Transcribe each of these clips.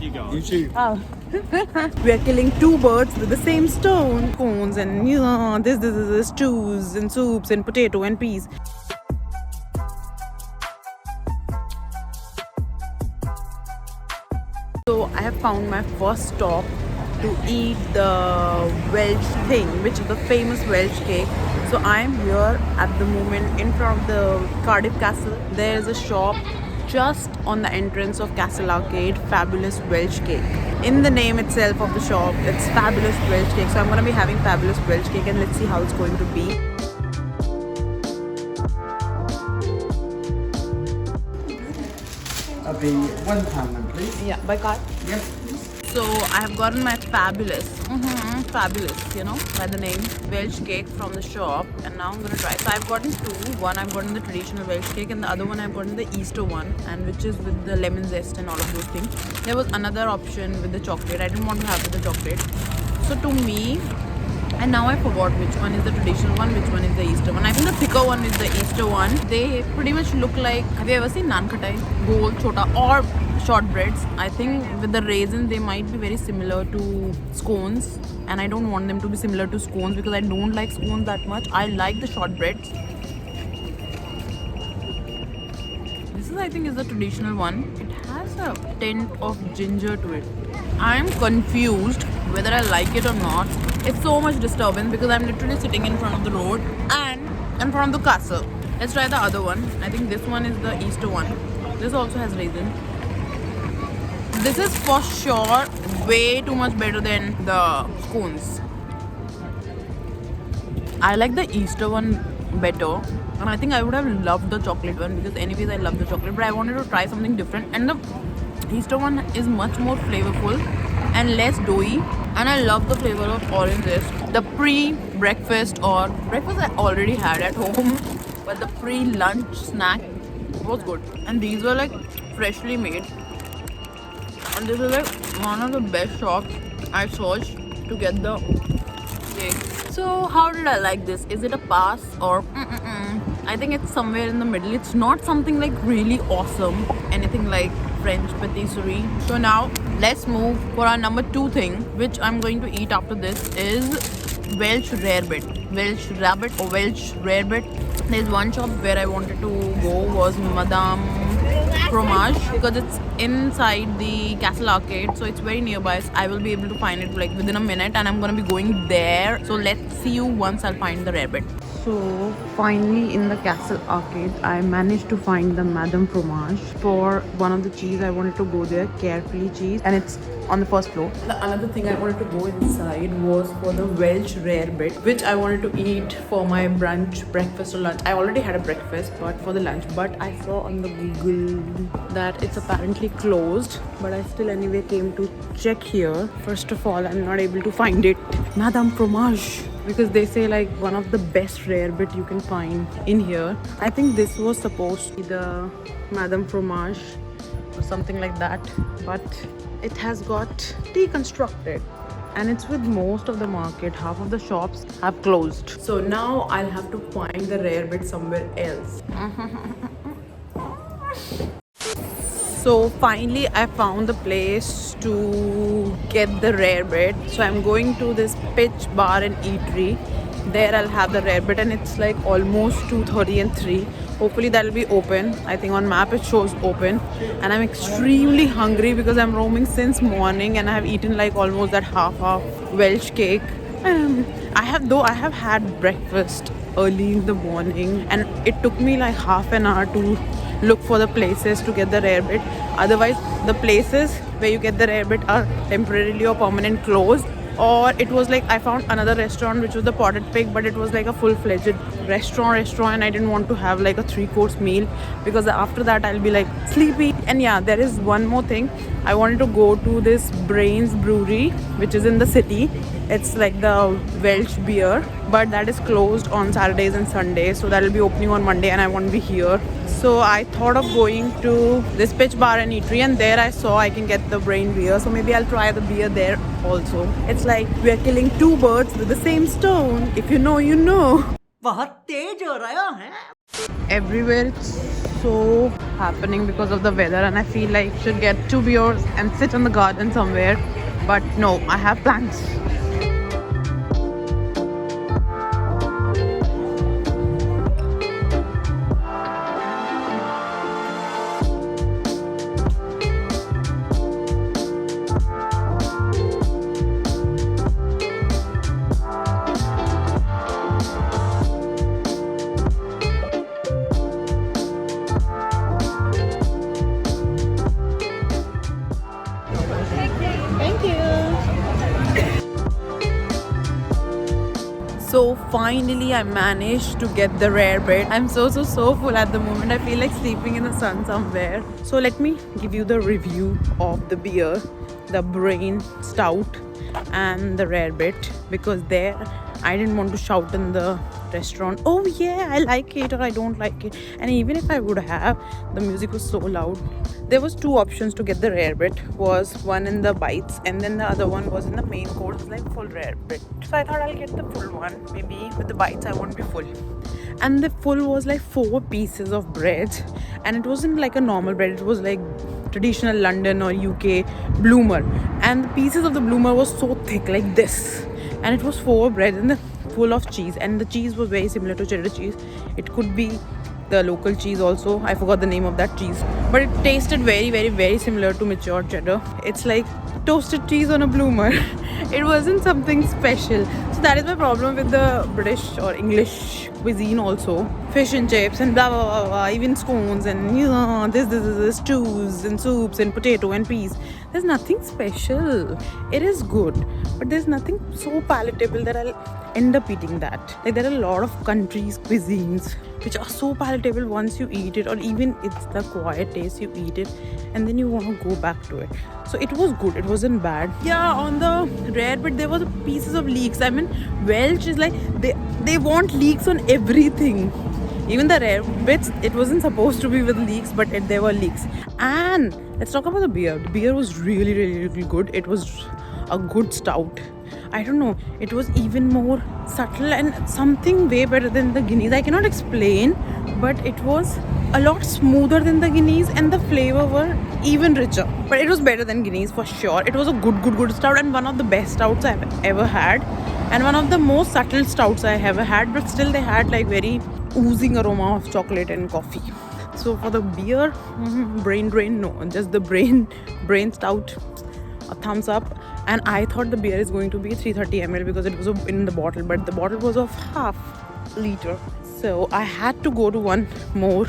YouTube. Oh. We are killing two birds with the same stone. Cones and this stews and soups and potato and peas. So I have found my first stop to eat the Welsh thing, which is the famous Welsh cake. So I am here at the moment in front of the Cardiff Castle. There is a shop just on the entrance of Castle Arcade, Fabulous Welsh Cake. In the name itself of the shop, it's Fabulous Welsh Cake. So I'm going to be having Fabulous Welsh Cake and let's see how it's going to be. That'll be £1 then, please. Yeah, by card. Yep. So I have gotten my fabulous, by the name Welsh cake from the shop, and now I'm gonna try. So I've gotten two. One I've gotten the traditional Welsh cake, and the other one I've gotten the Easter one, and which is with the lemon zest and all of those things. There was another option with the chocolate. I didn't want to have with the chocolate. So to me, and now I forgot which one is the traditional one, which one is the Easter one. I think the thicker one is the Easter one. They pretty much look like, have you ever seen naan khatai? Gold, chota, or shortbreads. I think with the raisins they might be very similar to scones, and I don't want them to be similar to scones because I don't like scones that much. I like the shortbreads. This is, I think, is the traditional one. It has a tint of ginger to it. I'm confused whether I like it or not. It's so much disturbance because I'm literally sitting in front of the road and in front of the castle. Let's try the other one. I think this one is the Easter one. This also has raisin. This is for sure way too much better than the scones. I like the Easter one better, and I think I would have loved the chocolate one because anyways I love the chocolate, but I wanted to try something different, and the Easter one is much more flavorful and less doughy, and I love the flavor of orange zest. The pre-breakfast or breakfast I already had at home, but the pre-lunch snack was good, and these were like freshly made. And this is like one of the best shops I searched to get the cake. So how did I like this? Is it a pass or I think it's somewhere in the middle. It's not something like really awesome, anything like French patisserie. So now let's move for our number 2 thing, which I'm going to eat after this, is Welsh Rarebit. Welsh Rabbit or Welsh Rarebit. There's one shop where I wanted to go was Madame Fromage because it's inside the Castle Arcade, so it's very nearby. So I will be able to find it like within a minute, and I'm gonna be going there. So let's see you once I'll find the rarebit. So finally in the Castle Arcade, I managed to find the Madame Fromage. For one of the cheese, I wanted to go there, Carefree cheese, and it's on the first floor. The another thing I wanted to go inside was for the Welsh Rarebit, which I wanted to eat for my brunch, breakfast or lunch. I already had a breakfast, but for the lunch. But I saw on the Google that it's apparently closed, but I still anyway came to check here. First of all, I'm not able to find it. Madame Fromage, because they say like one of the best rarebit you can find in here. I think this was supposed to be the Madame Fromage or something like that, but it has got deconstructed, and it's with most of the market. Half of the shops have closed. So now I'll have to find the rarebit somewhere else. So finally I found the place to get the rarebit. So I'm going to this pitch bar and eatery. There I'll have the rarebit, and it's like almost 2:30 and 3. Hopefully that'll be open. I think on map it shows open, and I'm extremely hungry because I'm roaming since morning and I have eaten like almost that half Welsh cake. I have had breakfast early in the morning, and it took me like half an hour to look for the places to get the rarebit. Otherwise the places where you get the rarebit are temporarily or permanent closed. Or it was like I found another restaurant which was the Potted Pig, but it was like a full-fledged restaurant, and I didn't want to have like a 3-course meal because after that I'll be like sleepy. And yeah, there is one more thing. I wanted to go to this Brains Brewery, which is in the city. It's like the Welsh beer, but that is closed on Saturdays and Sundays, so that will be opening on Monday, and I won't be here. So I thought of going to this pitch bar and eatery, and there I saw I can get the Brain beer, so maybe I'll try the beer there also. It's like we are killing 2 birds with the same stone. If you know, you know. बहुत तेज हो रहा है. Everywhere it's so happening because of the weather, and I feel like I should get 2 beers and sit in the garden somewhere. But no, I have plans. So finally I managed to get the Rarebit. I'm so full at the moment. I feel like sleeping in the sun somewhere. So let me give you the review of the beer, the Brain Stout and the Rarebit, because there I didn't want to shout in the restaurant, oh yeah, I like it or I don't like it. And even if I would have, the music was so loud. There was 2 options to get the Rarebit. Was one in the bites and then the other one was in the main course, like full Rarebit. So I thought I'll get the full one. Maybe with the bites I won't be full. And the full was like 4 pieces of bread, and it wasn't like a normal bread. It was like traditional London or UK bloomer, and the pieces of the bloomer was so thick like this, and it was 4 bread and full of cheese, and the cheese was very similar to cheddar cheese. It could be the local cheese also. I forgot the name of that cheese, but it tasted very similar to mature cheddar. It's like toasted cheese on a bloomer. It wasn't something special. So that is my problem with the British or English cuisine also. Fish and chips and blah blah blah, blah. Even scones and this stews and soups and potato and peas. There's nothing special. It is good, but there's nothing so palatable that I'll end up eating that. Like there are a lot of countries' cuisines which are so palatable once you eat it, or even it's the quiet taste, you eat it and then you want to go back to it. So it was good, it wasn't bad. Yeah, on the Rarebit there was pieces of leeks. I mean, Welsh is like they want leeks on everything. Even the Rarebits, it wasn't supposed to be with leeks, but there were leeks. And let's talk about the beer. The beer was really good. It was a good stout. I don't know, it was even more subtle and something way better than the Guinness. I cannot explain, but it was a lot smoother than the Guinness and the flavor were even richer. But it was better than Guinness for sure. It was a good stout, and one of the best stouts I've ever had, and one of the most subtle stouts I ever had, but still they had like very oozing aroma of chocolate and coffee. So for the beer, brain drain, no, just the brain stout, a thumbs up. And I thought the beer is going to be 330 ml because it was in the bottle, but the bottle was of half liter. So I had to go to one more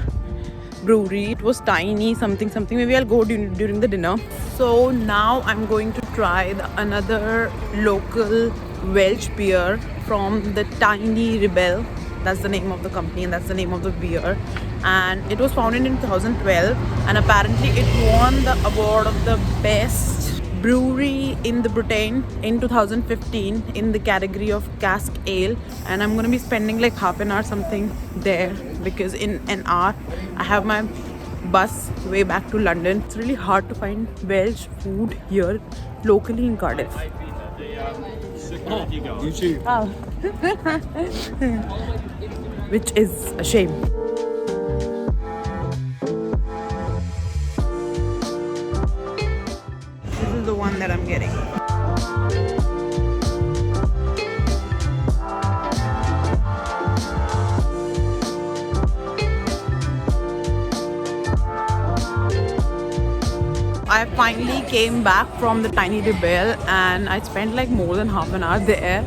brewery. It was tiny, something. Maybe I'll go during the dinner. So now I'm going to try another local Welsh beer from the Tiny Rebel. That's the name of the company and that's the name of the beer. And it was founded in 2012, and apparently it won the award of the best brewery in the Britain in 2015 in the category of cask ale. And I'm gonna be spending like half an hour something there, because in an hour I have my bus way back to London. It's really hard to find Welsh food here locally in Cardiff. YouTube. Oh. Which is a shame. This is the one that I'm getting. I finally came back from the Tiny Rebel and I spent like more than half an hour there.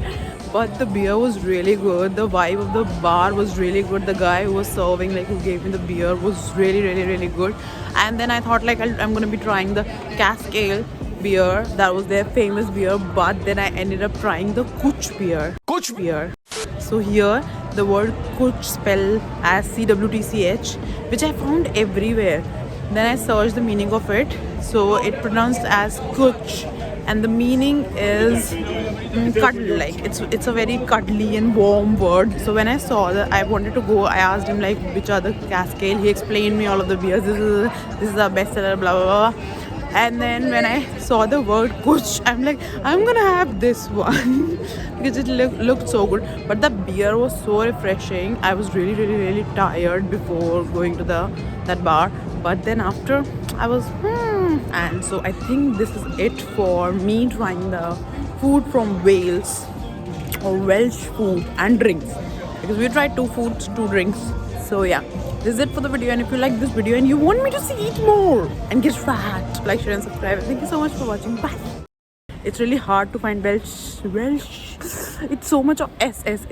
But the beer was really good. The vibe of the bar was really good. The guy who was serving, like who gave me the beer, was really good. And then I thought like I'm gonna be trying the cask ale beer. That was their famous beer. But then I ended up trying the Kuch beer. Kuch beer. So here the word Kuch spelled as CWTCH, which I found everywhere. Then I searched the meaning of it. So it pronounced as Kuch, and the meaning is cuddle. Like it's a very cuddly and warm word. So when I saw that, I wanted to go. I asked him like which are the cask ale. He explained me all of the beers. This is our bestseller, blah blah blah. And then when I saw the word Kuch, I'm like, I'm gonna have this one because it looked so good. But the beer was so refreshing. I was really tired before going to that bar. But then after I was and so I think this is it for me trying the food from Wales, or Welsh food and drinks, because we tried 2 foods, 2 drinks. So yeah, this is it for the video, and if you like this video and you want me to see eat more and get fat, like, share and subscribe. Thank you so much for watching. Bye. It's really hard to find Welsh. It's so much of SS.